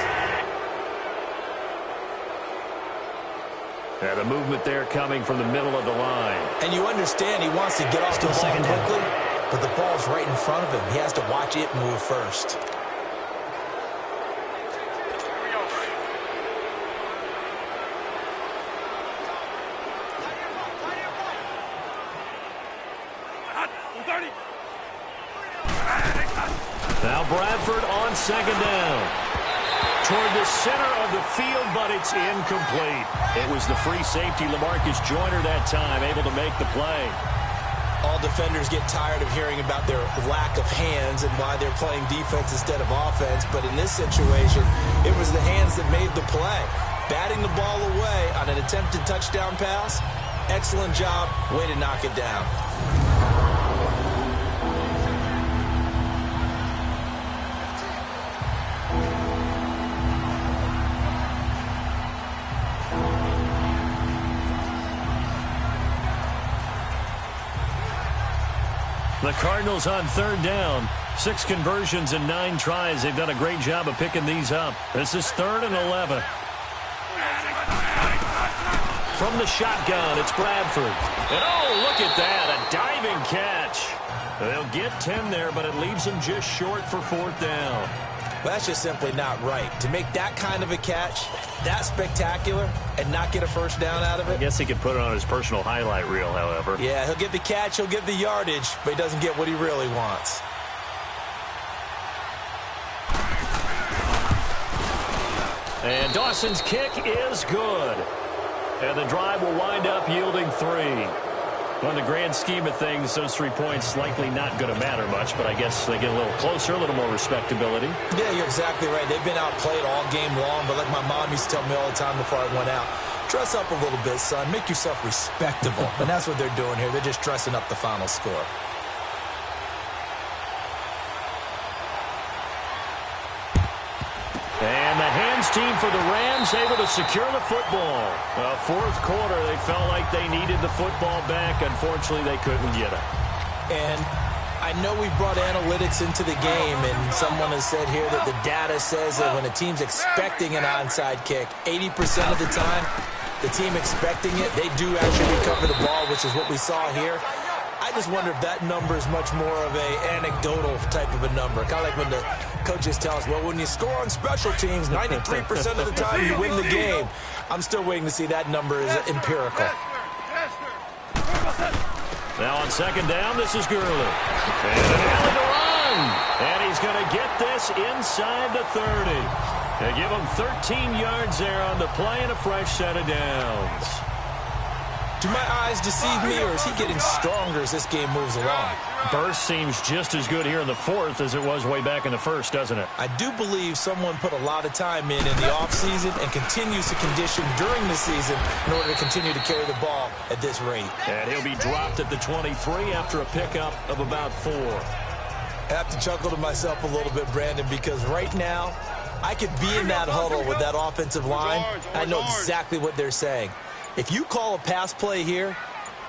Yeah, the movement there coming from the middle of the line. And you understand he wants to get off the ball quickly, but the ball's right in front of him. He has to watch it move first. Now Bradford on 2nd down. Toward the center of the field, but it's incomplete. It was the free safety, LaMarcus Joyner, that time, able to make the play. All defenders get tired of hearing about their lack of hands and why they're playing defense instead of offense. But in this situation, it was the hands that made the play. Batting the ball away on an attempted touchdown pass. Excellent job. Way to knock it down. The Cardinals on 3rd down. 6 conversions and 9 tries. They've done a great job of picking these up. This is 3rd and 11. From the shotgun, it's Bradford. And oh, look at that, a diving catch. They'll get 10 there, but it leaves them just short for 4th down. Well, that's just simply not right. To make that kind of a catch, that spectacular, and not get a first down out of it. I guess he could put it on his personal highlight reel, however. Yeah, he'll get the catch, he'll get the yardage, but he doesn't get what he really wants. And Dawson's kick is good. And the drive will wind up yielding 3. On the grand scheme of things, those 3 points likely not going to matter much, but I guess they get a little closer, a little more respectability. Yeah, you're exactly right. They've been outplayed all game long, but like my mom used to tell me all the time before I went out, dress up a little bit, son. Make yourself respectable. And that's what they're doing here. They're just dressing up the final score. And the hands team for the Rams able to secure the football. 4th quarter, they felt like they needed the football back. Unfortunately, they couldn't get it. And I know we brought analytics into the game, and someone has said here that the data says that when a team's expecting an onside kick, 80% of the time, the team expecting it, they do actually recover the ball, which is what we saw here. I just wonder if that number is much more of a anecdotal type of a number. Kind of like when the coaches tell us, well, when you score on special teams, 93% of the time you win the game. I'm still waiting to see that number is empirical. Now on 2nd down, this is Gurley. And an alley to run. And he's going to get this inside the 30. They give him 13 yards there on the play and a fresh set of downs. Do my eyes deceive me, or is he getting stronger as this game moves along? Burst seems just as good here in the 4th as it was way back in the 1st, doesn't it? I do believe someone put a lot of time in the offseason and continues to condition during the season in order to continue to carry the ball at this rate. And he'll be dropped at the 23 after a pickup of about 4. I have to chuckle to myself a little bit, Brandon, because right now I could be in that huddle with that offensive line. I know exactly what they're saying. If you call a pass play here,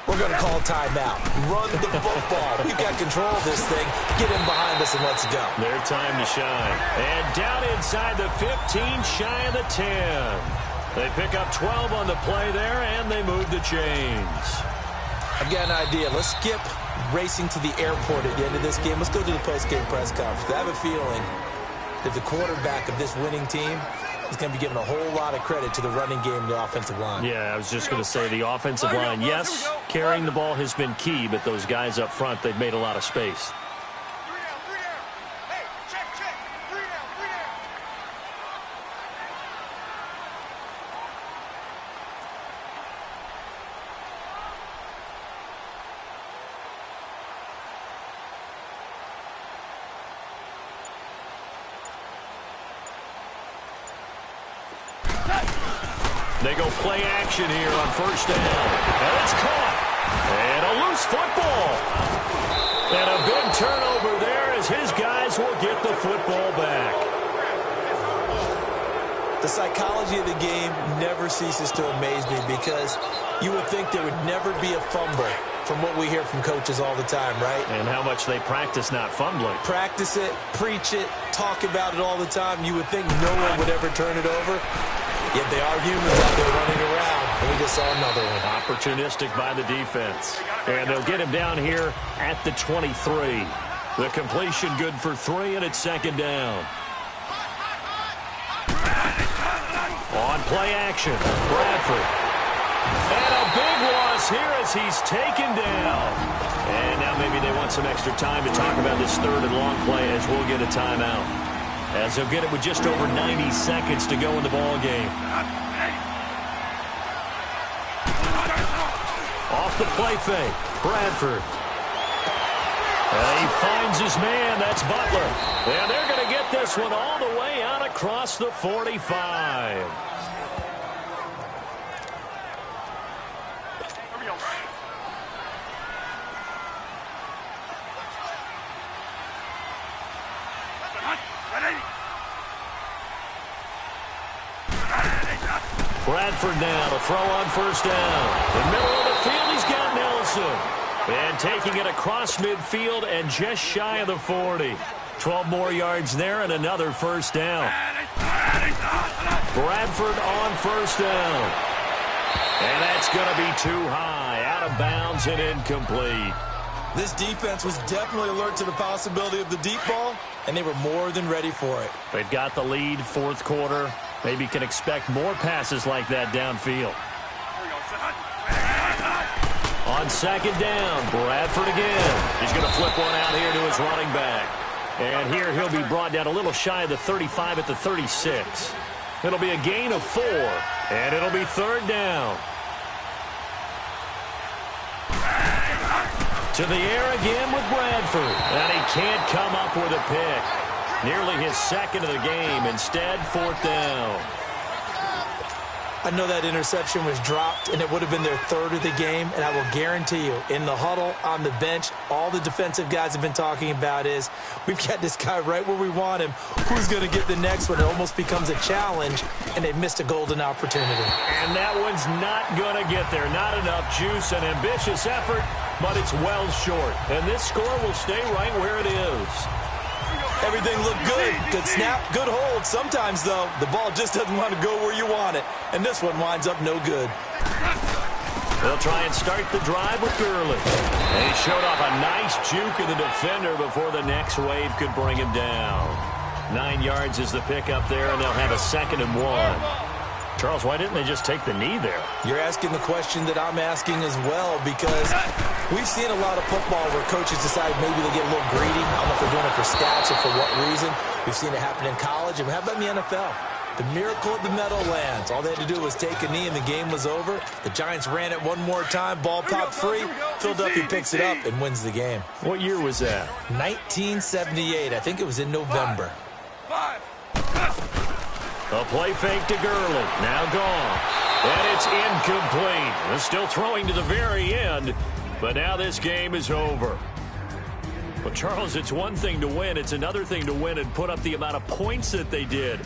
we're going to call timeout. Run the football. We've got control of this thing. Get in behind us and let's go. Their time to shine. And down inside the 15, shy of the 10. They pick up 12 on the play there, and they move the chains. I've got an idea. Let's skip racing to the airport at the end of this game. Let's go to the post-game press conference. I have a feeling that the quarterback of this winning team is going to be given a whole lot of credit to the running game and the offensive line. Yeah, I was just going to say the offensive line, yes, carrying the ball has been key, but those guys up front, they've made a lot of space. They go play action here on first down. And it's caught. And a loose football. And a big turnover there as his guys will get the football back. The psychology of the game never ceases to amaze me because you would think there would never be a fumble from what we hear from coaches all the time, right? And how much they practice not fumbling. Practice it, preach it, talk about it all the time. You would think no one would ever turn it over. Yet they are humans out there running around, and we just saw another one. Opportunistic by the defense. And they'll get him down here at the 23. The completion good for 3, and it's second down. On play action, Bradford. And a big loss here as he's taken down. And now maybe they want some extra time to talk about this third and long play as we'll get a timeout. As they'll get it with just over 90 seconds to go in the ball game. Off the play fake, Bradford. And he finds his man, that's Butler. And they're going to get this one all the way out across the 45. Bradford now to throw on first down. In the middle of the field, he's got Nelson. And taking it across midfield and just shy of the 40. 12 more yards there and another first down. Bradford on first down. And that's going to be too high. Out of bounds and incomplete. This defense was definitely alert to the possibility of the deep ball, and they were more than ready for it. They've got the lead, fourth quarter. Maybe can expect more passes like that downfield. On second down, Bradford again. He's going to flip one out here to his running back. And here he'll be brought down a little shy of the 35 at the 36. It'll be a gain of 4, and it'll be third down. To the air again with Bradford. And he can't come up with a pick. Nearly his second of the game. Instead, fourth down. I know that interception was dropped, and it would have been their third of the game, and I will guarantee you, in the huddle, on the bench, all the defensive guys have been talking about is, we've got this guy right where we want him. Who's going to get the next one? It almost becomes a challenge, and they missed a golden opportunity. And that one's not going to get there. Not enough juice and ambitious effort, but it's well short. And this score will stay right where it is. Everything looked good. Good snap, good hold. Sometimes, though, the ball just doesn't want to go where you want it. And this one winds up no good. They'll try and start the drive with Gurley. And he showed off a nice juke of the defender before the next wave could bring him down. 9 yards is the pickup there, and they'll have a 2nd and 1. Charles, why didn't they just take the knee there? You're asking the question that I'm asking as well, because we've seen a lot of football where coaches decide maybe they get a little greedy. I don't know if they're doing it for stats or for what reason. We've seen it happen in college. And how about in the NFL? The miracle of the Meadowlands. All they had to do was take a knee and the game was over. The Giants ran it one more time. Ball popped free. Philadelphia picks it up and wins the game. What year was that? 1978. I think it was in November. A play fake to Gurley. Now gone. And it's incomplete. They're still throwing to the very end. But now this game is over. Well, Charles, it's one thing to win. It's another thing to win and put up the amount of points that they did.